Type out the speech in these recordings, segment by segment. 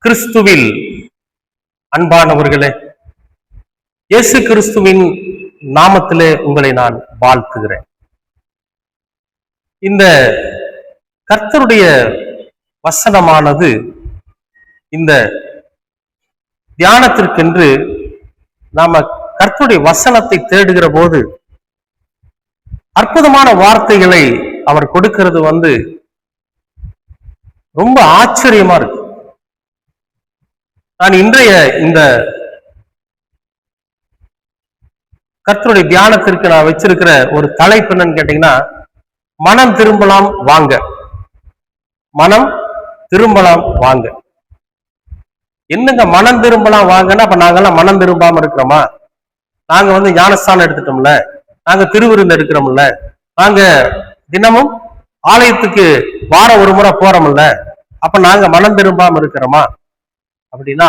கிறிஸ்துவில் அன்பானவர்களே, இயேசு கிறிஸ்துவின் நாமத்திலே உங்களை நான் வாழ்த்துகிறேன். இந்த கர்த்தருடைய வசனமானது இந்த தியானத்திற்கென்று நாம கர்த்தருடைய வசனத்தை தேடுகிற போது அற்புதமான வார்த்தைகளை அவர் கொடுக்கிறது ரொம்ப ஆச்சரியமா இருக்கு. நான் இன்றைய இந்த கர்த்தருடைய தியானத்திற்கு நான் வச்சிருக்கிற ஒரு தலைப்பு என்னன்னு கேட்டீங்கன்னா, மனம் திரும்பலாம் வாங்க. மனம் திரும்பலாம் வாங்க. என்னங்க மனம் திரும்பலாம் வாங்கன்னா, அப்ப நாங்கெல்லாம் மனம் திரும்பாம இருக்கிறோமா? நாங்க ஞானஸ்தானம் எடுத்துட்டோம்ல, நாங்க திருவிருந்து எடுக்கிறோம்ல, நாங்க தினமும் ஆலயத்துக்கு வாரம் ஒரு முறை போறோம்ல, அப்ப நாங்க மனம் திரும்பாம இருக்கிறோமா அப்படின்னா,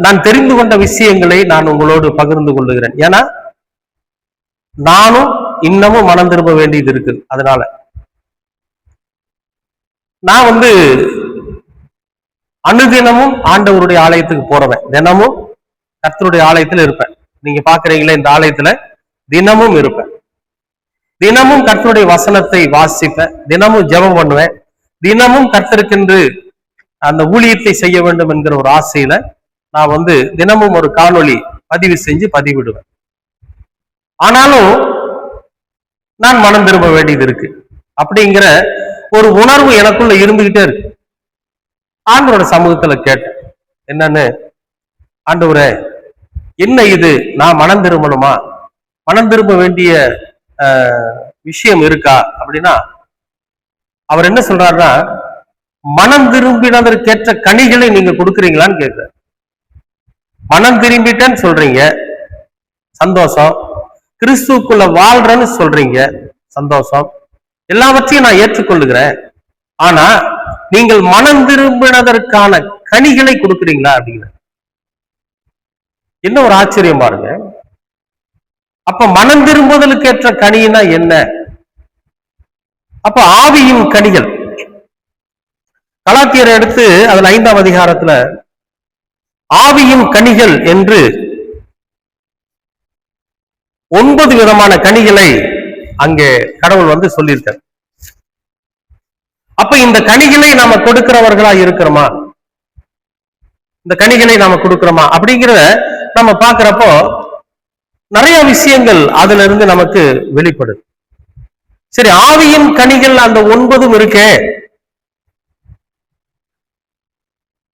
நான் தெரிந்து கொண்ட விஷயங்களை நான் உங்களோடு பகிர்ந்து கொள்ளுகிறேன். ஏன்னா நானும் இன்னமும் மனம் திரும்ப வேண்டியது இருக்கு. அதனால நான் அனுதினமும் ஆண்டவருடைய ஆலயத்துக்கு போறவன், தினமும் கர்த்தருடைய ஆலயத்துல இருப்பேன். நீங்க பாக்குறீங்களே, இந்த ஆலயத்துல தினமும் இருப்பேன். தினமும் கர்த்தருடைய வசனத்தை வாசிப்பேன், தினமும் ஜெபம் பண்ணுவேன், தினமும் கர்த்தருக்கென்று அந்த ஊழியத்தை செய்ய வேண்டும் என்கிற ஒரு ஆசையில நான் தினமும் ஒரு காணொளி பதிவு செஞ்சு பதிவிடுவேன். ஆனாலும் நான் மனம் திரும்ப வேண்டியது இருக்கு அப்படிங்கிற ஒரு உணர்வு எனக்குள்ள இருந்துகிட்டே இருக்கு. ஆண்டவரோட சமூகத்துல கேட்டேன், என்னன்னு, ஆண்டவரே என்ன இது, நான் மனம் திரும்பணுமா, மனம் திரும்ப வேண்டிய விஷயம் இருக்கா அப்படின்னா, அவர் என்ன சொல்றாருன்னா, மனம் திரும்பினதற்கேற்ற கனிகளை நீங்க கொடுக்குறீங்களான்னு கேட்கிற. மனம் திரும்பிட்டேன்னு சொல்றீங்க, சந்தோஷம். கிறிஸ்துக்குள்ள வாழ்றேன்னு சொல்றீங்க, சந்தோஷம். எல்லாவற்றையும் நான் ஏற்றுக்கொள்ளுகிறேன். ஆனா நீங்கள் மனம் திரும்பினதற்கான கனிகளை கொடுக்குறீங்களா அப்படிங்கிற. என்ன ஒரு ஆச்சரியம் பாருங்க. அப்ப மனம் திரும்புதலுக்கு ஏற்ற கனினா என்ன? அப்ப ஆவியின் கனிகள். கலாத்தியரை எடுத்து அதுல 5ஆம் அதிகாரத்துல ஆவியின் கனிகள் என்று 9 விதமான கனிகளை அங்கே கடவுள் சொல்லியிருக்கார். அப்ப இந்த கனிகளை நாம கொடுக்கிறவர்களா இருக்கிறோமா, இந்த கனிகளை நாம கொடுக்கிறோமா அப்படிங்கிறத நம்ம பாக்குறப்போ நிறைய விஷயங்கள் அதுல இருந்து நமக்கு வெளிப்படுது. சரி, ஆவியின் கனிகள் அந்த 9 இருக்கே,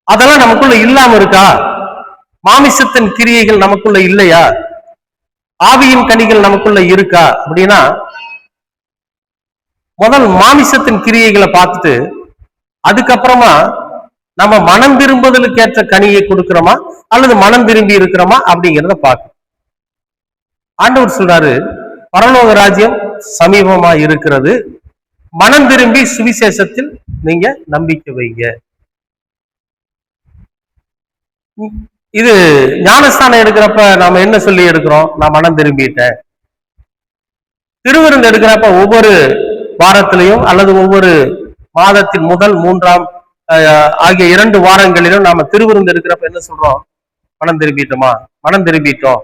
அதெல்லாம் நமக்குள்ள இல்லாம இருக்கா? மாமிசத்தின் கிரியைகள் நமக்குள்ள இல்லையா? ஆவியின் கனிகள் நமக்குள்ள இருக்கா அப்படின்னா, முதல் மாமிசத்தின் கிரியைகளை பார்த்துட்டு அதுக்கப்புறமா நம்ம மனம் திரும்புதலுக்கு ஏற்ற கனியை கொடுக்கிறோமா அல்லது மனம் திரும்பி இருக்கிறோமா அப்படிங்கிறத பார்க்கணும். ஆண்டவர் சொல்றாரு, பரலோக ராஜ்யம் சமீபமா இருக்கிறது, மனம் திரும்பி சுவிசேஷத்தில் நீங்க நம்பிக்கை வைங்க. இது ஞானஸ்தானம் எடுக்கிறப்ப நாம என்ன சொல்லி எடுக்கிறோம்? நான் மனம் திரும்பிட்டேன். திருவிருந்து எடுக்கிறப்ப ஒவ்வொரு வாரத்திலையும் அல்லது ஒவ்வொரு மாதத்தின் முதல் 3ஆம் ஆகிய 2 வாரங்களிலும் நாம திருவிருந்து எடுக்கிறப்ப என்ன சொல்றோம்? மனம் திரும்பிட்டோமா, மனம் திரும்பிட்டோம்.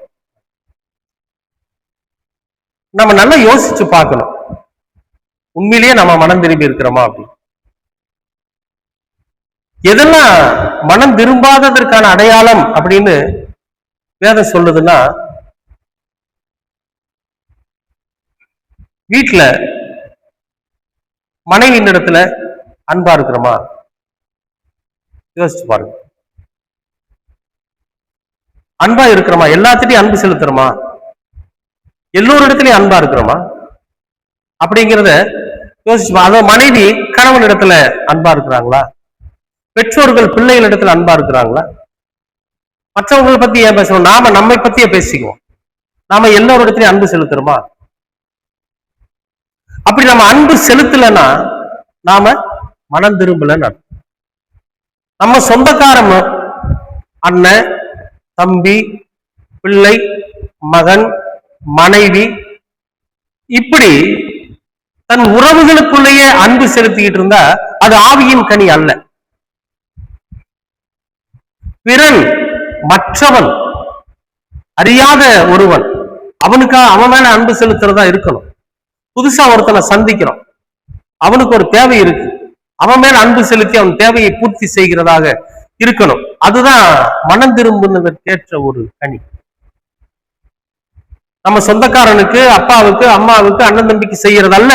நம்ம நல்லா யோசிச்சு பார்க்கணும், உண்மையிலேயே நம்ம மனம் திரும்பி இருக்கிறோமா அப்படின்னு. எதெல்லாம் மனம் திரும்பாததற்கான அடையாளம் அப்படின்னு வேதம் சொல்லுதுன்னா, வீட்டுல மனைவியின் இடத்துல அன்பா இருக்கிறோமா? யோசிச்சு பாருங்க. அன்பா இருக்கிறோமா? எல்லாத்திட்டையும் அன்பு செலுத்துறோமா? எல்லோரிடத்திலையும் அன்பா இருக்கிறோமா அப்படிங்கிறத யோசிச்சு. அதாவது மனைவி கணவன் இடத்துல அன்பா இருக்கிறாங்களா? பெற்றோர்கள் பிள்ளைகள் இடத்துல அன்பா இருக்கிறாங்களா? மற்றவங்களை பத்தி ஏன் பேசுறோம்? நாம நம்மை பத்தியே பேசிக்குவோம். நாம எல்லோரிடத்திலையும் அன்பு செலுத்துறோமா? அப்படி நம்ம அன்பு செலுத்தலைன்னா நாம மனம் திரும்பலன்னு. நம்ம சொந்தக்காரன், அண்ணன், தம்பி, பிள்ளை, மகன், மனைவி, இப்படி தன் உறவுகளுக்குள்ளேயே அன்பு செலுத்திக்கிட்டு இருந்தா அது ஆவியின் கனி அல்ல. பிறன், மற்றவன், அறியாத ஒருவன், அவன் மேல அன்பு செலுத்துறதா இருக்கணும். புதுசா ஒருத்தனை சந்திக்கிறோம், அவனுக்கு ஒரு தேவை இருக்கு, அவன் மேல அன்பு செலுத்தி அவன் தேவையை பூர்த்தி செய்கிறதாக இருக்கணும். அதுதான் மனம் திரும்புவதற்கேற்ற ஒரு கனி. நம்ம சொந்தக்காரனுக்கு, அப்பாவுக்கு, அம்மாவுக்கு, அண்ணன் தம்பிக்கு செய்யறதல்ல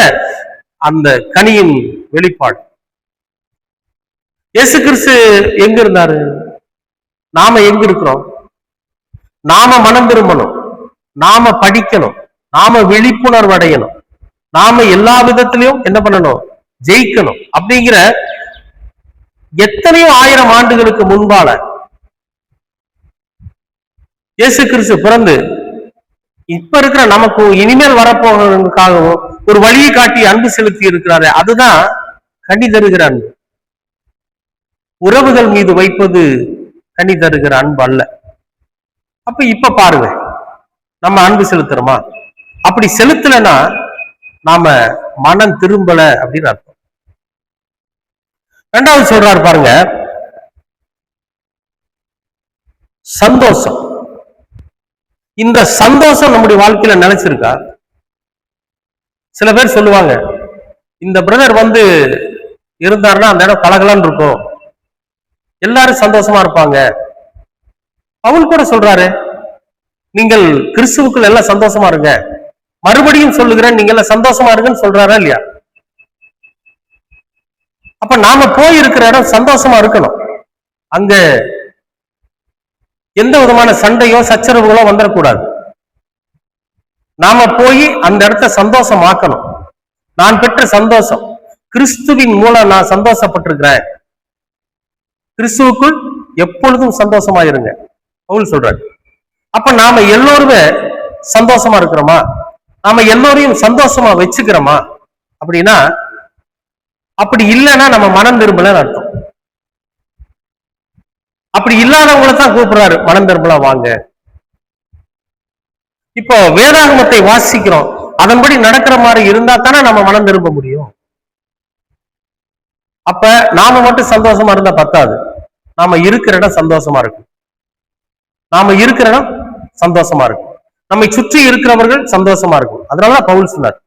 அந்த கனியின் வெளிப்பாடு. இயேசு கிறிஸ்து எங்க இருந்தாரு? நாம எங்க இருக்கிறோம்? நாம மனம் திரும்பணும், நாம படிக்கணும், நாம விழிப்புணர்வு அடையணும், நாம எல்லா விதத்திலையும் என்ன பண்ணணும்? ஜெயிக்கணும். அப்படிங்கிற எத்தனையோ ஆயிரம் ஆண்டுகளுக்கு முன்பால இயேசு கிறிஸ்து பிறந்து இப்ப இருக்கிற நமக்கு இனிமேல் வரப்போகிறதுக்காகவும் ஒரு வழியை காட்டி அன்பு செலுத்தி இருக்கிறாரு. அதுதான் கனி தருகிற அன்பு. உறவுகள் மீது வைப்பது கனி தருகிற அன்பு அல்ல. அப்ப இப்ப பாருங்க, நம்ம அன்பு செலுத்துறோமா? அப்படி செலுத்தலைன்னா நாம மனம் திரும்பல அப்படின்னு அர்த்தம். ரெண்டாவது சொல்றாரு பாருங்க, சந்தோஷம். இந்த சந்தோஷம் நம்முடைய வாழ்க்கையில நினைச்சிருக்கா? சில பேர் சொல்லுவாங்க, இந்த பிரதர் இருந்தாருன்னா அந்த இடம் கலகலன்னு இருக்கும், எல்லாரும் சந்தோஷமா இருப்பாங்க. பவுல் கூட சொல்றாரு, நீங்கள் கிறிஸ்துவுக்குள் எல்லாம் சந்தோஷமா இருங்க. மறுபடியும் சொல்லுகிறேன், நீங்க எல்லாம் சந்தோஷமா இருங்கன்னு சொல்றாரா இல்லையா? அப்ப நாம போய் இருக்கிற இடம் சந்தோஷமா இருக்கணும். அங்க எந்த விதமான சண்டையோ சச்சரவுகளோ வந்துடக்கூடாது. நாம போய் அந்த இடத்த சந்தோஷமாக்கணும். நான் பெற்ற சந்தோஷம் கிறிஸ்துவின் மூலம் நான் சந்தோஷப்பட்டிருக்கிறேன். கிறிஸ்துவுக்குள் எப்பொழுதும் சந்தோஷமா இருங்க பவுல் சொல்றாரு. அப்ப நாம எல்லோருமே சந்தோஷமா இருக்கிறோமா? நாம எல்லோரையும் சந்தோஷமா வச்சுக்கிறோமா? அப்படின்னா அப்படி இல்லைன்னா நம்ம மனம் திரும்பலன்னு அர்த்தம். அப்படி இல்லாதவங்களை தான் கூப்பிடுறாரு, மனம் திரும்பலாம் வாங்க. இப்போ வேதாகமத்தை வாசிக்கிறோம், அதன்படி நடக்கிற மாதிரி இருந்தா தானே நம்ம மனம் திரும்ப முடியும். அப்ப நாம மட்டும் சந்தோஷமா இருந்தா பத்தாது, நாம இருக்கிற இடம் சந்தோஷமா இருக்கும். நாம இருக்கிற இடம் சந்தோஷமா இருக்கும், நம்மை சுற்றி இருக்கிறவர்கள் சந்தோஷமா இருக்கும். அதனாலதான் பவுல் சொன்னார்,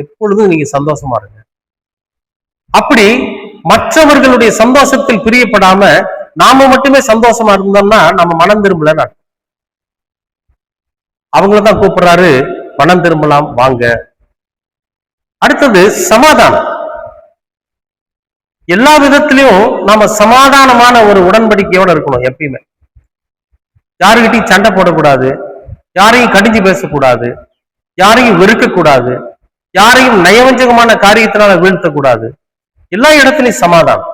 எப்பொழுதும் நீங்க சந்தோஷமா இருங்க. அப்படி மற்றவர்களுடைய சந்தோஷத்தில் பிரியப்படாம நாம மட்டுமே சந்தோஷமா இருந்தோம்னா நம்ம மனம் திரும்பல. அவங்களதான் கூப்பிடுறாரு, மனம் திரும்பலாம் வாங்க. அடுத்தது சமாதானம். எல்லா விதத்திலையும் நாம சமாதானமான ஒரு உடன்படிக்கையோட இருக்கணும். எப்பயுமே யாருகிட்டையும் சண்டை போடக்கூடாது, யாரையும் கடிஞ்சு பேசக்கூடாது, யாரையும் வெறுக்கக்கூடாது, யாரையும் நயவஞ்சகமான காரியத்தினால வீழ்த்தக்கூடாது. எல்லா இடத்திலையும் சமாதானம்.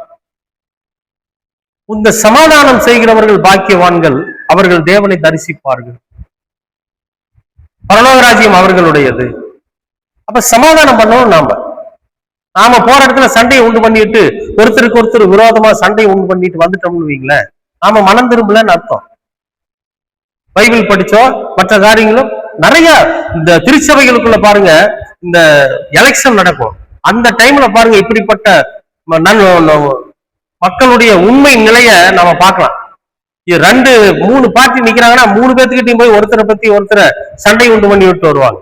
இந்த சமாதானம் செய்கிறவர்கள் பாக்கியவான்கள், அவர்கள் தேவனை தரிசிப்பார்கள், பரலோக ராஜ்யம் அவர்களுடையது. அப்ப சமாதானம் பண்ணணும். நாம போற இடத்துல சண்டையை உண்டு பண்ணிட்டு ஒருத்தருக்கு ஒருத்தர் விரோதமா சண்டையை உண்டு பண்ணிட்டு வந்துட்டோம்னு வைங்களேன், நாம மனம் திரும்பலன்னு அர்த்தம். பைபிள் படிச்சோம், மற்ற காரியங்களும் நிறைய இந்த திருச்சபைகளுக்குள்ள பாருங்க, இந்த எலெக்ஷன் நடக்கும், அந்த டைம்ல பாருங்க இப்படிப்பட்ட மக்களுடைய உண்மை நிலைய நாம பார்க்கலாம். 2-3 பார்ட்டி நிக்கிறாங்கன்னா 3 பேர்த்துக்கிட்டையும் போய் ஒருத்தரை பத்தி ஒருத்தரை சண்டை உண்டு பண்ணி விட்டு வருவாங்க,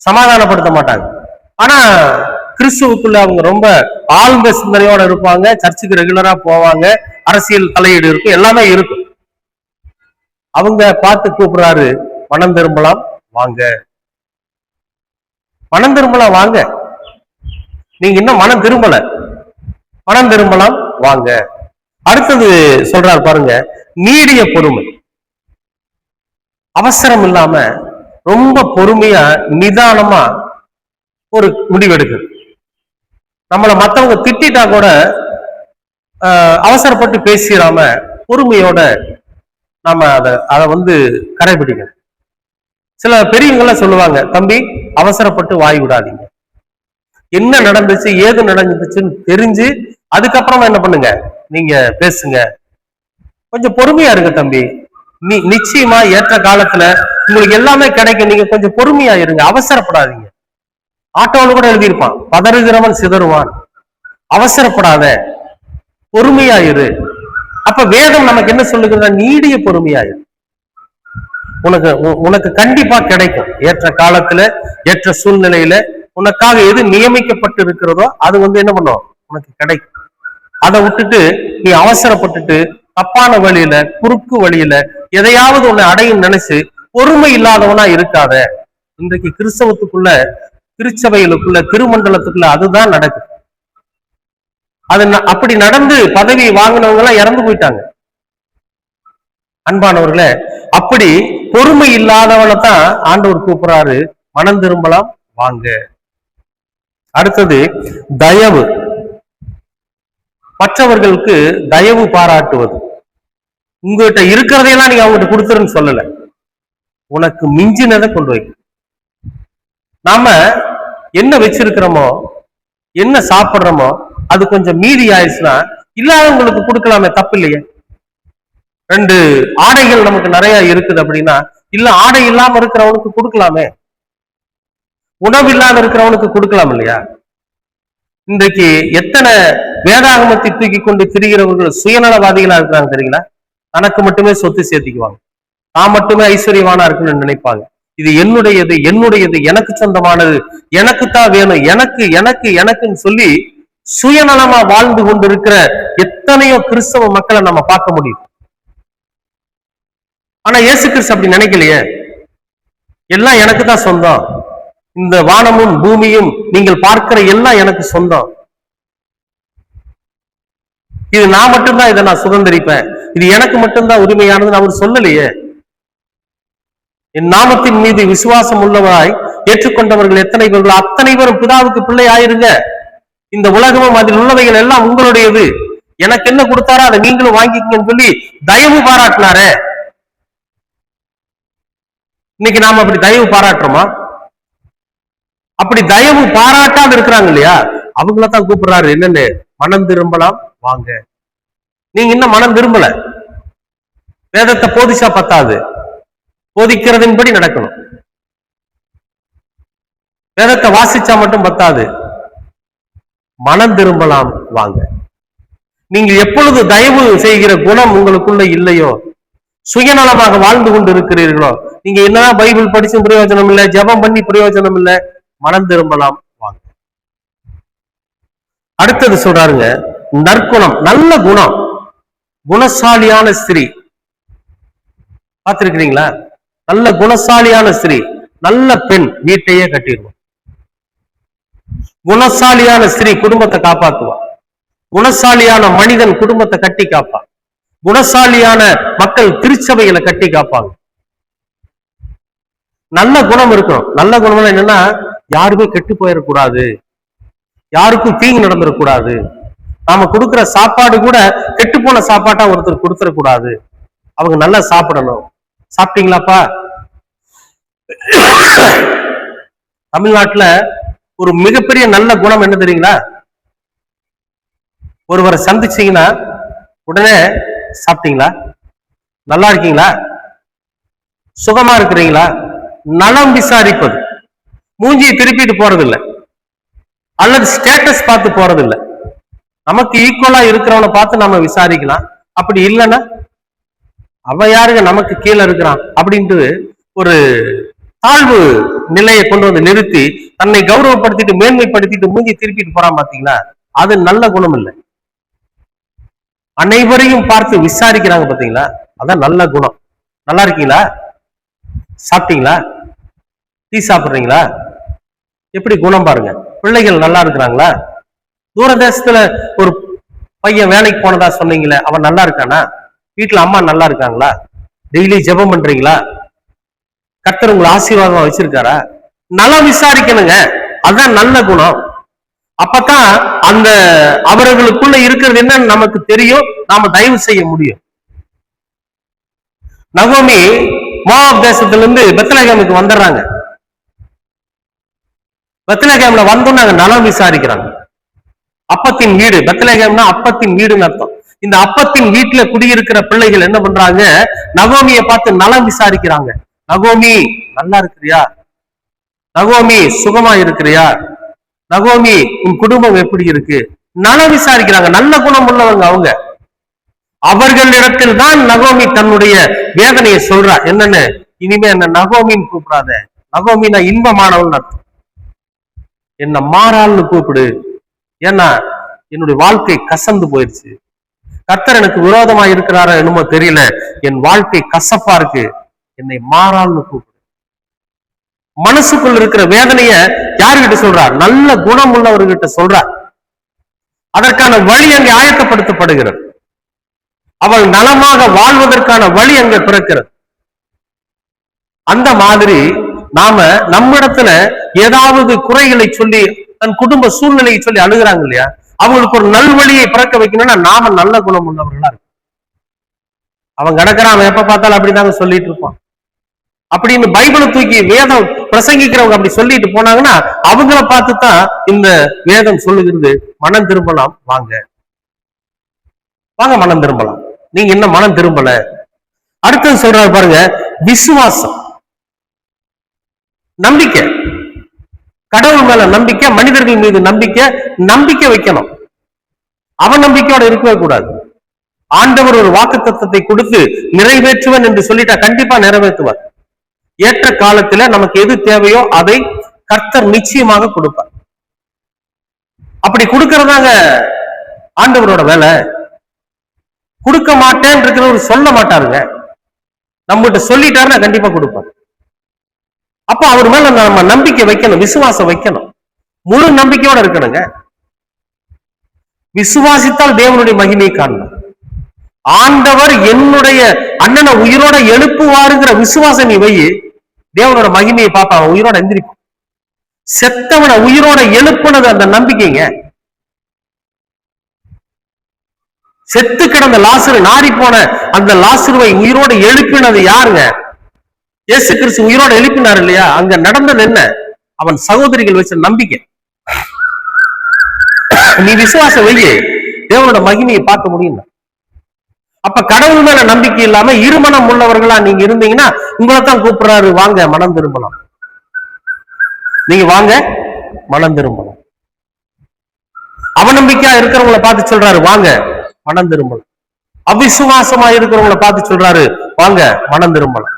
சமாதானப்படுத்த மாட்டாங்க. ஆனா கிறிஸ்துவுக்குள்ள அவங்க ரொம்ப ஆழ்ந்த சிந்தனையோட இருப்பாங்க, சர்ச்சுக்கு ரெகுலரா போவாங்க, அரசியல் தலையீடு இருக்கும், எல்லாமே இருக்கும். அவங்க பார்த்து கூப்பிடுறாரு, மனம் திரும்பலாம் வாங்க, மனம் திரும்பலாம் வாங்க. நீங்க இன்னும் மனம் திரும்பல, மனம் திரும்பலாம் வாங்க. அடுத்தது சொல்றாரு பாருங்க, நீடிய பொறுமை. அவசரம் இல்லாம ரொம்ப பொறுமையா நிதானமா ஒரு முடிவெடுக்குது. நம்மளை மற்றவங்க திட்டா கூட அவசரப்பட்டு பேசிடாம பொறுமையோட நாம அதை கடைபிடிக்கணும். சில பெரியவங்கெல்லாம் சொல்லுவாங்க, தம்பி அவசரப்பட்டு வாய் விடாதீங்க, என்ன நடந்துச்சு ஏது நடந்துச்சுன்னு தெரிஞ்சு அதுக்கப்புறமா என்ன பண்ணுங்க, நீங்க பேசுங்க, கொஞ்சம் பொறுமையா இருங்க தம்பி, நிச்சயமா ஏற்ற காலத்துல உங்களுக்கு எல்லாமே கிடைக்கும், நீங்க கொஞ்சம் பொறுமையா இருங்க, அவசரப்படாதீங்க. ஆட்டோவில் கூட எழுதியிருப்பான், பதறுகிறவன் சிதறுவான், அவசரப்படாத, பொறுமையா இரு, அப்ப வேதம் நமக்கு என்ன சொல்லுகிறதா? நீடிய பொறுமையாயிரு. உனக்கு உனக்கு கண்டிப்பா கிடைக்கும். ஏற்ற காலத்துல, ஏற்ற சூழ்நிலையில உனக்காக எது நியமிக்கப்பட்டு இருக்கிறதோ அது என்ன பண்ணும்? உனக்கு கிடைக்கும். அதை விட்டுட்டு நீ அவசரப்பட்டுட்டு தப்பான வழியில, குறுக்கு வழியில எதையாவது உன்னை அடையும் நினைச்சு பொறுமை இல்லாதவனா இருக்காத. இன்றைக்கு கிறிஸ்தவத்துக்குள்ள, திருச்சபைகளுக்குள்ள, திருமண்டலத்துக்குள்ள அதுதான் நடக்குது. அது அப்படி நடந்து பதவி வாங்கினவங்க எல்லாம் இறந்து போயிட்டாங்க. அன்பானவர்களே, அப்படி பொறுமை இல்லாதவனை தான் ஆண்டவர் கூப்பிடுறாரு, மனம் திரும்பலாம் வாங்க. அடுத்தது தயவு. மற்றவர்களுக்கு தயவு பாராட்டுவது. உங்ககிட்ட இருக்கிறதையெல்லாம் நீங்க அவங்ககிட்ட கொடுத்துருன்னு சொல்லல, உனக்கு மிஞ்சினதை கொண்டு வை. நாம என்ன வச்சிருக்கிறோமோ, என்ன சாப்பிடுறோமோ அது கொஞ்சம் மீதி ஆயிடுச்சுன்னா இல்லாதவங்களுக்கு கொடுக்கலாமே, தப்பு இல்லையே. 2 ஆடைகள் நமக்கு நிறைய இருக்குது அப்படின்னா, இல்ல ஆடை இல்லாம இருக்கிறவனுக்கு கொடுக்கலாமே, உணவு இல்லாம இருக்கிறவனுக்கு கொடுக்கலாம் இல்லையா? இன்றைக்கு எத்தனை வேதாகமத்தை தூக்கி கொண்டு திரிகிறவர்கள் சுயநலவாதிகளா இருக்கிறாங்க தெரியுங்களா? தனக்கு மட்டுமே சொத்து சேர்த்திக்குவாங்க, தான் மட்டுமே ஐஸ்வர்யவானா இருக்குன்னு நினைப்பாங்க. இது என்னுடையது, என்னுடையது, எனக்கு சொந்தமானது, எனக்கு தான் வேணும், எனக்கு எனக்கு எனக்குன்னு சொல்லி சுயநலமா வாழ்ந்து கொண்டிருக்கிற எத்தனையோ கிறிஸ்தவ மக்களை நம்ம பார்க்க முடியும். ஆனா இயேசு கிறிஸ்து அப்படி நினைக்கலையே. எல்லாம் எனக்கு தான் சொந்தம், இந்த வானமும் பூமியும் நீங்கள் பார்க்கிற எல்லாம் எனக்கு சொந்தம், இது நான் மட்டும்தான் இதை நான் சுதந்திரிப்பேன், இது எனக்கு மட்டும்தான் உரிமையானதுன்னு அவர் சொல்லலையே. என் நாமத்தின் மீது விசுவாசம் உள்ளவராய் ஏற்றுக்கொண்டவர்கள் எத்தனை பேர்கள் அத்தனை பேரும் பிதாவுக்கு பிள்ளை ஆயிருங்க, இந்த உலகமும் அதில் உள்ளவைகள் எல்லாம் உங்களுடையது, எனக்கு என்ன கொடுத்தாரோ அதை நீங்களும் வாங்கிக்கங்கன்னு சொல்லி தயவு பாராட்டினாரே. இன்னைக்கு நாம அப்படி தயவு பாராட்டுறோமா? அப்படி தயவு பாராட்டாம இருக்கிறாங்க இல்லையா, அவங்களதான் கூப்பிடுறாரு, என்னன்னு? மனம் திரும்பலாம் வாங்க. நீங்க இன்னும் மனம் திரும்பல. வேதத்தை போதிச்சா பத்தாது, போதிக்கிறதின்படி நடக்கணும். வேதத்தை வாசிச்சா மட்டும் பத்தாது, மனம் திரும்பலாம் வாங்க. நீங்க எப்பொழுது தயவு செய்கிற குணம் உங்களுக்குள்ள இல்லையோ, சுயநலமாக வாழ்ந்து கொண்டு இருக்கிறீர்களோ, நீங்க என்னதான் பைபிள் படிச்சும் பிரயோஜனம் இல்லை, ஜெபம் பண்ணி பிரயோஜனம் இல்லை, மனம் திரும்பலாம் வாங்க. அடுத்தது சொல்றாருங்க, நற்குணம், நல்ல குணம், குணசாலியான ஸ்திரீ. பார்த்திருக்கிறீங்களா? நல்ல குணசாலியான ஸ்திரீ, நல்ல பெண் வீட்டையே கட்டிடுவோம். குணசாலியான ஸ்திரீ குடும்பத்தை காப்பாற்றுவா. குணசாலியான மனிதன் குடும்பத்தை கட்டி காப்பான். குணசாலியான மக்கள் திருச்சபைகளை கட்டி காப்பாங்க. நல்ல குணம் இருக்கணும். நல்ல குணம் என்னன்னா, யாருமே கெட்டு போயிடக்கூடாது, யாருக்கும் தீங்கு நடந்துடக்கூடாது. நாம கொடுக்கிற சாப்பாடு கூட கெட்டு போன சாப்பாட்டா ஒருத்தர் கொடுத்துடக்கூடாது. அவங்க நல்லா சாப்பிடணும். சாப்பிட்டீங்களாப்பா? தமிழ்நாட்டுல ஒரு மிகப்பெரிய நல்ல குணம் என்ன தெரியுங்களா? ஒருவரை சந்திச்சீங்கன்னா உடனே சாப்பிட்டீங்களா, நல்லா இருக்கீங்களா, சுகமா இருக்கிறீங்களா, நலம் விசாரிப்பது. மூஞ்சியை திருப்பிட்டு போறதில்லை, அல்லது ஸ்டேட்டஸ் பார்த்து போறதில்லை. நமக்கு ஈக்குவலா இருக்கிறவனை பார்த்து நம்ம விசாரிக்கலாம். அப்படி இல்லைன்னா அவ யாருங்க நமக்கு கீழே இருக்கிறான் அப்படின்ட்டு ஒரு தாழ்வு நிலையை கொண்டு வந்து நிறுத்தி தன்னை கௌரவப்படுத்திட்டு மேன்மைப்படுத்திட்டு மூஞ்சி திருப்பிட்டு போறான் பாத்தீங்களா? அது நல்ல குணம் இல்லை. அனைவரையும் பார்த்து விசாரிக்கிறாங்க பாத்தீங்களா? அதான் நல்ல குணம். நல்லா இருக்கீங்களா, சாப்பிட்டீங்களா, டீ சாப்பிடுறீங்களா, எப்படி குணம் பாருங்க. பிள்ளைகள் நல்லா இருக்கிறாங்களா? தூர தேசத்துல ஒரு பையன் வேலைக்கு போனதா சொன்னீங்களே, அவன் நல்லா இருக்கானா? வீட்டுல அம்மா நல்லா இருக்காங்களா? டெய்லி ஜெபம் பண்றீங்களா? கர்த்தர் உங்களை ஆசீர்வாதமா வச்சிருக்காரா? நல்லா விசாரிக்கணுங்க. அதுதான் நல்ல குணம். அப்பதான் அந்த அவர்களுக்குள்ள இருக்கிறது என்னன்னு நமக்கு தெரியும், நாம தயவு செய்ய முடியும். நகோமி மோவாப் தேசத்துல இருந்து பெத்லகேமுக்கு வந்துடுறாங்க. பெத்லகேம்ல வந்தோன்னு நலம் விசாரிக்கிறாங்க. அப்பத்தின் வீடு, பெத்லகேம்னா அப்பத்தின் வீடுன்னு அர்த்தம். இந்த அப்பத்தின் வீட்டுல குடியிருக்கிற பிள்ளைகள் என்ன பண்றாங்க? நகோமியை பார்த்து நலம் விசாரிக்கிறாங்க. நகோமி நல்லா இருக்கிறியா? நகோமி சுகமா இருக்கிறியா? நகோமி உன் குடும்பம் எப்படி இருக்கு? நலம் விசாரிக்கிறாங்க. நல்ல குணம் உள்ளவங்க அவங்க. அவர்களிடத்தில் தான் நகோமி தன்னுடைய வேதனையை சொல்றா. என்னன்னு, இனிமே என்ன நகோமின்னு கூப்பிடாத, நகோமினா இன்பமானவன் அர்த்தம், என்ன மாறாள்னு கூப்பிடு. ஏன்னா என்னுடைய வாழ்க்கை கசந்து போயிடுச்சு, கர்த்தர் எனக்கு விரோதமா இருக்கிறாரோ என்னமோ தெரியல, என் வாழ்க்கை கசப்பா இருக்கு, என்னை மாறாள்னு கூப்பிடு. மனசுக்குள் இருக்கிற வேதனைய யாருகிட்ட சொல்றார்? நல்ல குணம் உள்ளவர்கிட்ட சொல்றார். அதற்கான வழி அங்கே ஆயத்தப்படுத்தப்படுகிறது. அவள் நலமாக வாழ்வதற்கான வழி அங்கே பிறக்கிறது. அந்த மாதிரி நாம நம்மிடத்துல ஏதாவது குறைகளை சொல்லி, தன் குடும்ப சூழ்நிலையை சொல்லி அழுகிறாங்க இல்லையா, அவங்களுக்கு ஒரு நல்வழியை பிறக்க வைக்கணும்னா நாம நல்ல குணம் உள்ளவர்களா இருக்கும். அவன் கிடக்கிறான், அவன் எப்ப பார்த்தாலும் அப்படிதாங்க சொல்லிட்டு இருப்பான் அப்படின்னு பைபிளை தூக்கி வேதம் பிரசங்கிக்கிறவங்க அப்படி சொல்லிட்டு போனாங்கன்னா அவங்கள பார்த்துதான் இந்த வேதம் சொல்லுகிறது, மனம் திரும்பலாம், வாங்க வாங்க மனம் திரும்பலாம். நீங்க என்ன மனம் திரும்பல? அடுத்தது சொல்றாரு பாருங்க, விசுவாசம், நம்பிக்கை, கடவுள் மேல நம்பிக்கை, மனிதர்கள் மீது நம்பிக்கை, நம்பிக்கை வைக்கணும். அவநம்பிக்கையோட இருக்கவே கூடாது. ஆண்டவர் ஒரு வாக்குத்தத்தத்தை கொடுத்து நிறைவேற்றுவன் என்று சொல்லிட்டா கண்டிப்பா நிறைவேற்றுவார். ஏற்ற காலத்துல நமக்கு எது தேவையோ அதை கர்த்தர் நிச்சயமாக கொடுப்பார். அப்படி கொடுக்கறதாங்க ஆண்டவரோட வேலை. கொடுக்க மாட்டேன் இருக்கிறவர் சொல்ல மாட்டாருங்க, நம்மகிட்ட சொல்லிட்டாருன்னா கண்டிப்பா கொடுப்பார். அப்ப அவர் மேல நம்ம நம்பிக்கை வைக்கணும், விசுவாசம் வைக்கணும், முழு நம்பிக்கையோட இருக்கணுங்க. விசுவாசித்தால் தேவனுடைய மகிமையை காணணும். ஆண்டவர் என்னுடைய அண்ணனை உயிரோட எழுப்புவாருங்கிற விசுவாசம் நீ வை, தேவனோட மகிமையை பார்ப்பா, அவன் உயிரோட எந்திரிக்கும். செத்தவனை உயிரோட எழுப்புனது அந்த நம்பிக்கைங்க. செத்து கிடந்த லாசரு, நாரி போன அந்த லாசருவை உயிரோடு எழுப்பினது யாருங்க? இயேசு கிறிஸ்து உயிரோடு எழுப்பினார் இல்லையா? அங்க நடந்தது என்ன? அவன் சகோதரிகள் வச்ச நம்பிக்கை. நீ விசுவாசம் வையே, தேவனோட மகிமையை பார்க்க முடியும். அப்ப கடவுள் மேல நம்பிக்கை இல்லாம இருமனம் உள்ளவர்களா நீங்க இருந்தீங்கன்னா உங்களைத்தான் கூப்பிடுறாரு, வாங்க மனம் திரும்பலாம், நீங்க வாங்க மனம் திரும்பலாம். அவநம்பிக்கையா இருக்கிறவங்களை பார்த்து சொல்றாரு, வாங்க மனம் திரும்பலாம். அவிசுவாசமா இருக்கிறவங்களை பார்த்து சொல்றாரு, வாங்க மனம் திரும்பலாம்.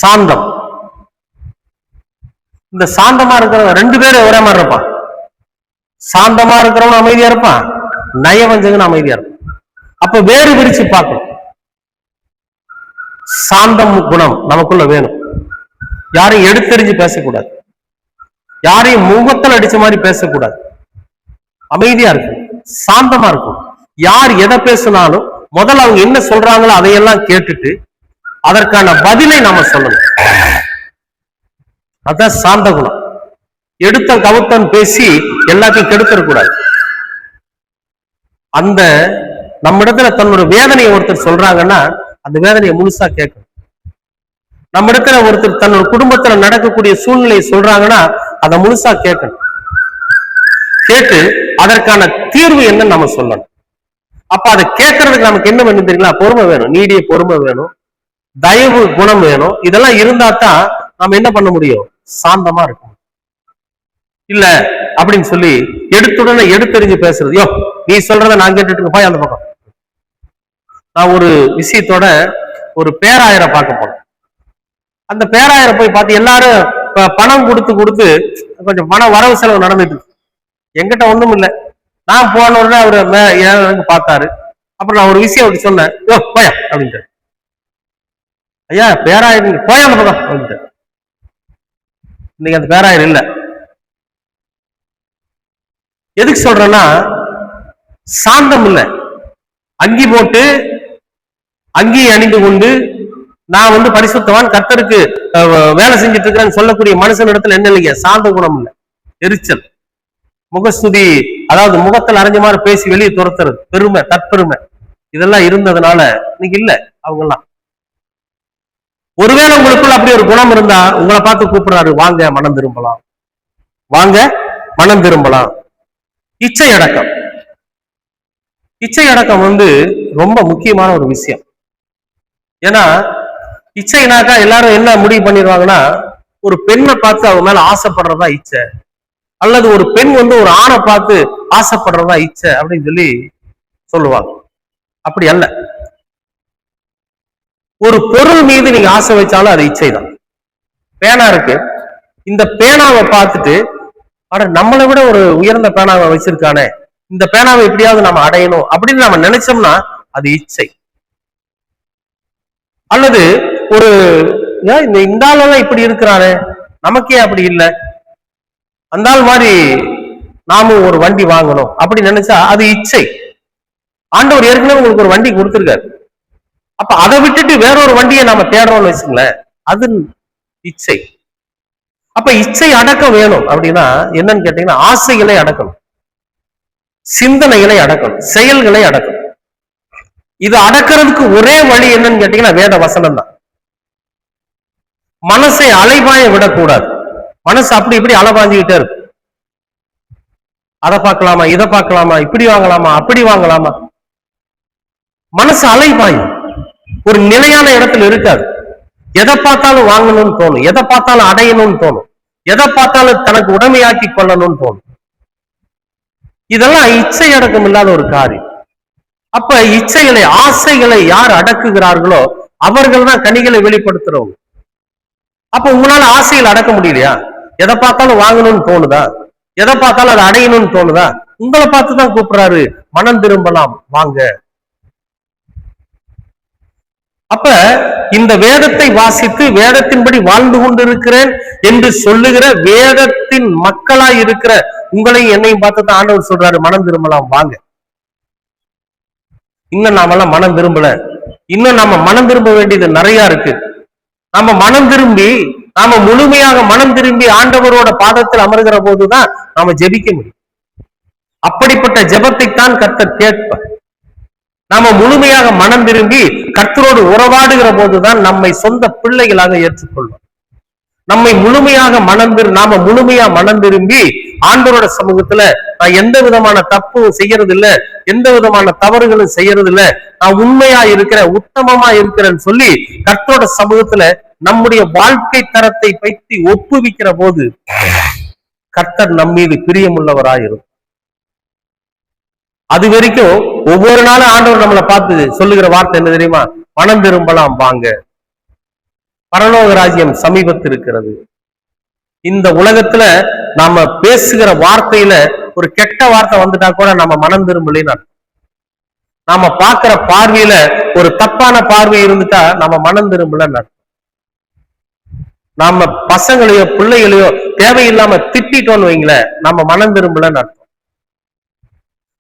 சாந்தம், இந்த சாந்தமா இருக்கிறவங்க ரெண்டு பேரும் ஒரே மாதிரி இருப்பான். சாந்தமா இருக்கிறவங்க அமைதியா இருப்பான், நயவஞ்சகன் அமைதியா இருப்பான். அப்ப வேறு விரிச்சு பார்க்கணும். சாந்தம் குணம் நமக்குள்ள வேணும். யாரையும் எடுத்தெறிஞ்சு பேசக்கூடாது, யாரையும் முகத்தில் அடிச்ச மாதிரி பேசக்கூடாது, அமைதியா இருக்கும், சாந்தமா இருக்கும். யார் எதை பேசினாலும் முதல்ல அவங்க என்ன சொல்றாங்களோ அதையெல்லாம் கேட்டுட்டு அதற்கான பதிலை நாம சொல்லணும். அதான் சாந்த குணம். எடுத்த கவுத்தன் பேசி எல்லாத்தையும் கெடுத்துடக்கூடாது. அந்த நம்ம இடத்துல தன்னோட வேதனையை ஒருத்தர் சொல்றாங்கன்னா அந்த வேதனையை முழுசா கேட்கணும். நம்ம இடத்துல ஒருத்தர் தன்னோட குடும்பத்துல நடக்கக்கூடிய சூழ்நிலையை சொல்றாங்கன்னா அதை முழுசா கேட்கணும். கேட்டு அதற்கான தீர்வு என்னன்னு நம்ம சொல்லணும். அப்ப அதை கேட்கறதுக்கு நமக்கு என்ன வேணும் தெரியுங்களா? பொறுமை வேணும், நீடிய பொறுமை வேணும், தயவு குணம் வேணும். இதெல்லாம் இருந்தா தான் நம்ம என்ன பண்ண முடியும்? சாந்தமா இருக்கும். இல்ல அப்படின்னு சொல்லி எடுத்துடனே எடுத்தெறிஞ்சு பேசுறது, யோ நீ சொல்றத நான் கேட்டுட்டு போய் அந்த பக்கம். நான் ஒரு விஷயத்தோட ஒரு பேராயரை பார்க்க போனேன். அந்த பேராயரை போய் பார்த்து எல்லாரும் பணம் கொடுத்து கொஞ்சம் பணம் வரவு செலவு நடந்துட்டு, என்கிட்ட ஒண்ணும் இல்லை. நான் போன உடனே அவரு பார்த்தாரு. அப்புறம் நான் ஒரு விஷயம் அவருக்கு சொன்னேன், யோ போயா அப்படின்ட்டு. ஐயா பேராயர் போயா அந்த பக்கம் அப்படின்ட்டு. இன்னைக்கு அந்த பேராயர் இல்லை. எதுக்கு சொல்றேன்னா, சாந்தம் இல்லை. அங்கி போட்டு அங்கியை அணிந்து கொண்டு நான் பரிசுத்தவான் கர்த்தருக்கு வேலை செஞ்சுட்டு இருக்கிறேன்னு சொல்லக்கூடிய மனுஷன் இடத்துல என்ன இல்லைங்க? சாந்த குணம் இல்லை, எரிச்சல், முகஸ்துதி, அதாவது முகத்தில் அரைஞ்ச மாதிரி பேசி வெளியே துரத்துறது, பெருமை, தற்பெருமை, இதெல்லாம் இருந்ததுனால இன்னைக்கு இல்ல அவங்கெல்லாம். ஒருவேளை உங்களுக்குள்ள அப்படி ஒரு குணம் இருந்தா உங்களை பார்த்து கூப்பிடுறாரு, வாங்க மனம் திரும்பலாம், வாங்க மனம் திரும்பலாம். இச்சை அடக்கம், இச்சை அடக்கம் ரொம்ப முக்கியமான ஒரு விஷயம். ஏன்னா இச்சைனாக்கா எல்லாரும் என்ன முடிவு பண்ணிடுவாங்கன்னா, ஒரு பெண்ணை பார்த்து அவங்க மேல ஆசைப்படுறதா இச்சை, அல்லது ஒரு பெண் ஒரு ஆணை பார்த்து ஆசைப்படுறதா இச்சை அப்படின்னு சொல்லி சொல்லுவாங்க. அப்படி அல்ல. ஒரு பொருள் மீது நீங்க ஆசை வச்சாலும் அது இச்சை தான். பேனா இருக்கு, இந்த பேனாவை பார்த்துட்டு அட நம்மளை விட ஒரு உயர்ந்த பேனாவை வச்சிருக்கானே, இந்த பேனாவை எப்படியாவது நம்ம அடையணும் அப்படின்னு நம்ம நினைச்சோம்னா அது இச்சை. அல்லது ஒரு இந்த ஆளெல்லாம் இப்படி இருக்கிறானே, நமக்கே அப்படி இல்லை, அந்த ஆள் மாதிரி நாமும் ஒரு வண்டி வாங்கணும் அப்படி நினைச்சா அது இச்சை. ஆண்டவர் ஏற்கனவே உங்களுக்கு ஒரு வண்டி கொடுத்திருக்காரு. அப்ப அதை விட்டுட்டு வேறொரு வண்டியை நாம தேடுறோம்னு வச்சுங்களேன், அது இச்சை. அப்ப இச்சை அடக்கம் வேணும் அப்படின்னா என்னன்னு கேட்டீங்கன்னா, ஆசைகளை அடக்கணும், சிந்தனைகளை அடக்கணும், செயல்களை அடக்கணும். இது அடக்கிறதுக்கு ஒரே வழி என்னன்னு கேட்டீங்கன்னா வேத வசனம் தான். மனசை அலைபாய விடக்கூடாது. மனசு அப்படி இப்படி அலைபாஞ்சுக்கிட்டே இருக்கு. அதை பார்க்கலாமா, இதை பார்க்கலாமா, இப்படி வாங்கலாமா, அப்படி வாங்கலாமா, மனசு அலைபாயும், ஒரு நிலையான இடத்துல இருக்காது. எதை பார்த்தாலும் வாங்கணும்னு தோணும், எதை பார்த்தாலும் அடையணும்னு தோணும், எதை பார்த்தாலும் தனக்கு உடமையாக்கி கொள்ளணும்னு தோணும். இதெல்லாம் இச்சை அடக்கம் இல்லாத ஒரு காரியம். அப்ப இச்சைகளை, ஆசைகளை யார் அடக்குகிறார்களோ அவர்கள் தான் கனிகளை வெளிப்படுத்துறவங்க. அப்ப உங்களால ஆசைகள் அடக்க முடியலையா? எதை பார்த்தாலும் வாங்கணும்னு தோணுதா, எதை பார்த்தாலும் அதை அடையணும்னு தோணுதா, உங்களை பார்த்துதான் கூப்பிடுறாரு, மனம் திரும்பலாம் வாங்க. அப்ப இந்த வேதத்தை வாசித்து வேதத்தின்படி வாழ்ந்து கொண்டிருக்கிறேன் என்று சொல்லுகிற வேதத்தின் மக்களாய் இருக்கிற உங்களையும் என்னையும் பார்த்து தான் ஆண்டவர் சொல்றாரு, மனம் திரும்பலாம் வாங்க. இன்னும் நாமெல்லாம் மனம் திரும்பல. இன்னும் நாம மனம் திரும்ப வேண்டியது நிறைய இருக்கு. நாம மனம் திரும்பி, நாம முழுமையாக மனம் திரும்பி ஆண்டவரோட பாதத்தில் அமர்கிற போதுதான் நாம ஜெபிக்க முடியும். அப்படிப்பட்ட ஜெபத்தை தான் கர்த்தர் கேட்பார். நாம முழுமையாக மனம் திரும்பி கர்த்தரோடு உறவாடுகிற போதுதான் நம்மை சொந்த பிள்ளைகளாக ஏற்றுக்கொள்வோம். நம்மை முழுமையாக நாம முழுமையா மனம் திரும்பி ஆண்டவரோட சமூகத்துல நான் எந்த விதமான தப்பும் செய்யறது இல்ல, எந்த விதமான தவறுகளும் செய்யறது இல்ல, நான் உண்மையா இருக்கிறேன், உத்தமமா இருக்கிறேன்னு சொல்லி கர்த்தரோட சமூகத்துல நம்முடைய வாழ்க்கை தரத்தை பற்றி ஒப்புவிக்கிற போது கர்த்தர் நம் மீது பிரியமுள்ளவராயிருக்கும். அது வரைக்கும் ஒவ்வொரு நாளும் ஆண்டவர் நம்மளை பார்த்து சொல்லுகிற வார்த்தை என்ன தெரியுமா? மனம் திரும்பலாம் வாங்க, பரலோக ராஜ்யம் சமீபத்தில் இருக்கிறது. இந்த உலகத்துல நாம பேசுகிற வார்த்தையில ஒரு கெட்ட வார்த்தை வந்துட்டா கூட நம்ம மனம் திரும்பலைன்னு, நாம பார்க்கிற பார்வையில ஒரு தப்பான பார்வை இருந்துட்டா நம்ம மனம் திரும்பலன்னு, நாம பசங்களையோ பிள்ளைகளையோ தேவையில்லாம திட்டோன்னு வைங்களேன், நம்ம மனம் திரும்பலன்னு அர்த்தம்.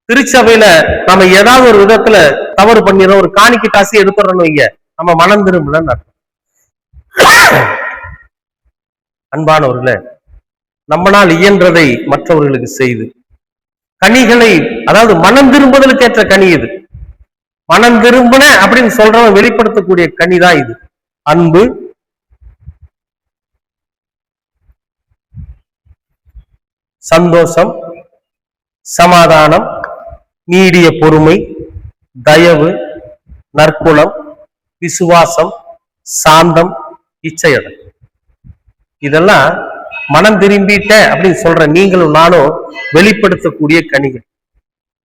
திருச்சபையில நம்ம ஏதாவது ஒரு விதத்துல தவறு பண்ணிடுறோம், ஒரு காணிக்கை காசி எடுத்துறோம்னு வைங்க, நம்ம மனம் திரும்பலன்னு அர்த்தம். அன்பானவர்களே, நம்மளால் இயன்றதை மற்றவர்களுக்கு செய்து கனிகளை, அதாவது மனம் திரும்புதலுக்கு ஏற்ற கனி இது. மனம் திரும்பின அப்படின்னு சொல்றவன் வெளிப்படுத்தக்கூடிய கனிதான் இது. அன்பு, சந்தோஷம், சமாதானம், நீடிய பொறுமை, தயவு, நற்குணம், விசுவாசம், சாந்தம், இச்சையடக்கம். இதெல்லாம் மனம் திரும்பிட்ட அப்படின்னு சொல்ற நீங்களும் நானும் வெளிப்படுத்தக்கூடிய கனிகள்.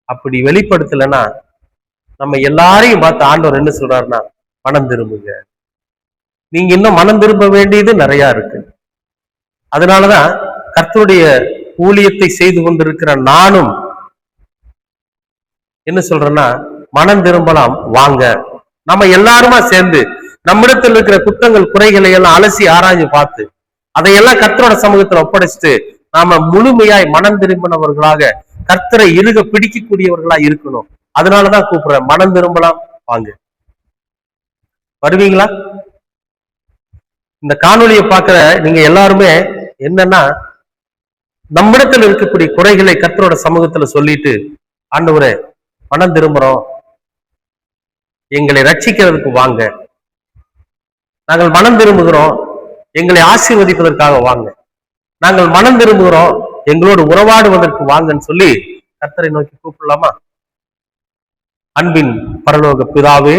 அப்படி வெளிப்படுத்தலைன்னா நம்ம எல்லாரையும் பார்த்து ஆண்டவர் என்ன சொல்றாருன்னா, மனம் திரும்புங்க. நீங்க இன்னும் மனம் திரும்ப வேண்டியது நிறைய இருக்கு. அதனாலதான் கர்த்தருடைய ஊழியத்தை செய்து கொண்டிருக்கிற நானும் என்ன சொல்றேன்னா, மனம் திரும்பலாம் வாங்க. நம்ம எல்லாருமா சேர்ந்து நம்மிடத்தில் இருக்கிற குற்றங்கள் குறைகளை எல்லாம் அலசி ஆராய்ஞ்சு பார்த்து அதையெல்லாம் கர்த்தரோட சமூகத்துல ஒப்படைச்சிட்டு நாம முழுமையாய் மனம் திரும்பினவர்களாக கர்த்தரை இறுக பிடிக்கக்கூடியவர்களா இருக்கணும். அதனாலதான் கூப்பிடுறேன், மனம் திரும்பலாம் வாங்க. வருவீங்களா? இந்த காணொலியை பார்க்கிற நீங்க எல்லாருமே என்னன்னா, நம்மிடத்தில் இருக்கக்கூடிய குறைகளை கர்த்தரோட சமூகத்துல சொல்லிட்டு, ஆண்டவரே மனம் திரும்புறோம், எங்களை ரட்சிக்கிறதுக்கு வாங்க, நாங்கள் மனம் திரும்புகிறோம், எங்களை ஆசீர்வதிப்பதற்காக வாங்க, நாங்கள் மனம் திரும்புகிறோம், எங்களோடு உறவாடுவதற்கு வாங்கன்னு சொல்லி கர்த்தரை நோக்கி கூப்பிடலாமா? அன்பின் பரலோக பிதாவே,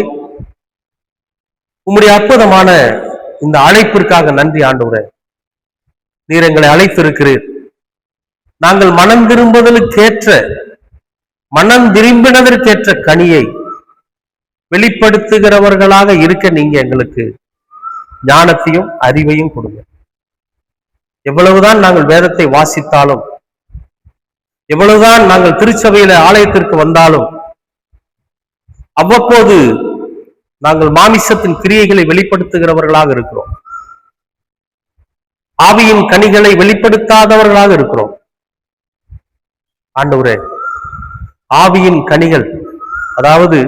உம்முடைய அற்புதமான இந்த அழைப்பிற்காக நன்றி ஆண்டவரே. நீர் எங்களை அழைத்திருக்கிறீர். நாங்கள் மனம் திரும்புதலுக்கேற்ற மனம் திரும்பினதற்கேற்ற கனியை வெளிப்படுத்துகிறவர்களாக இருக்க நீங்க எங்களுக்கு ஞானத்தையும் அறிவையும் கொடுங்க. எவ்வளவுதான் நாங்கள் வேதத்தை வாசித்தாலும், எவ்வளவுதான் நாங்கள் திருச்சபையில ஆலயத்திற்கு வந்தாலும், அவ்வப்போது நாங்கள் மாமிசத்தின் கிரியைகளை வெளிப்படுத்துகிறவர்களாக இருக்கிறோம். ஆவியின் கனிகளை வெளிப்படுத்தாதவர்களாக இருக்கிறோம். ஆண்டவரே, ஆவியின் கனிகள், அதாவது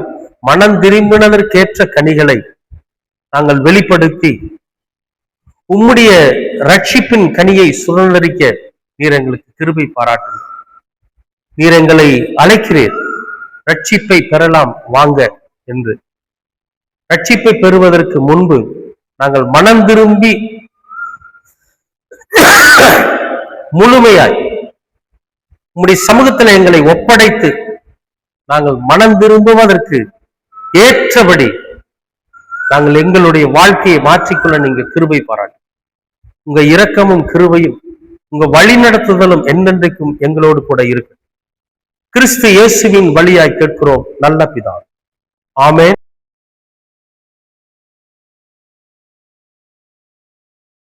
மனம் திரும்பினதற்கேற்ற கனிகளை நாங்கள் வெளிப்படுத்தி உம்முடைய ரட்சிப்பின் கனியை சுதந்திரிக்க நீர் எங்களுக்கு கிருபை பாராட்டுங்க. நீர் எங்களை அழைக்கிறீர், ரட்சிப்பை பெறலாம் வாங்க என்று. ரட்சிப்பை பெறுவதற்கு முன்பு நாங்கள் மனம் திரும்பி முழுமையாய் உம்முடைய சமூகத்தில் எங்களை ஒப்படைத்து நாங்கள் மனம் திரும்புவதற்கு ஏற்றபடி நாங்கள் எங்களுடைய வாழ்க்கையை மாற்றிக்கொள்ள நீங்க கிருபை பாராட்டு. உங்க இரக்கமும் கிருபையும் உங்க வழி நடத்துதலும் என்னென்றைக்கும் எங்களோடு கூட இருக்கு. கிறிஸ்து இயேசுவின் வழியாய் கேட்கிறோம் நல்ல பிதா. ஆமென்.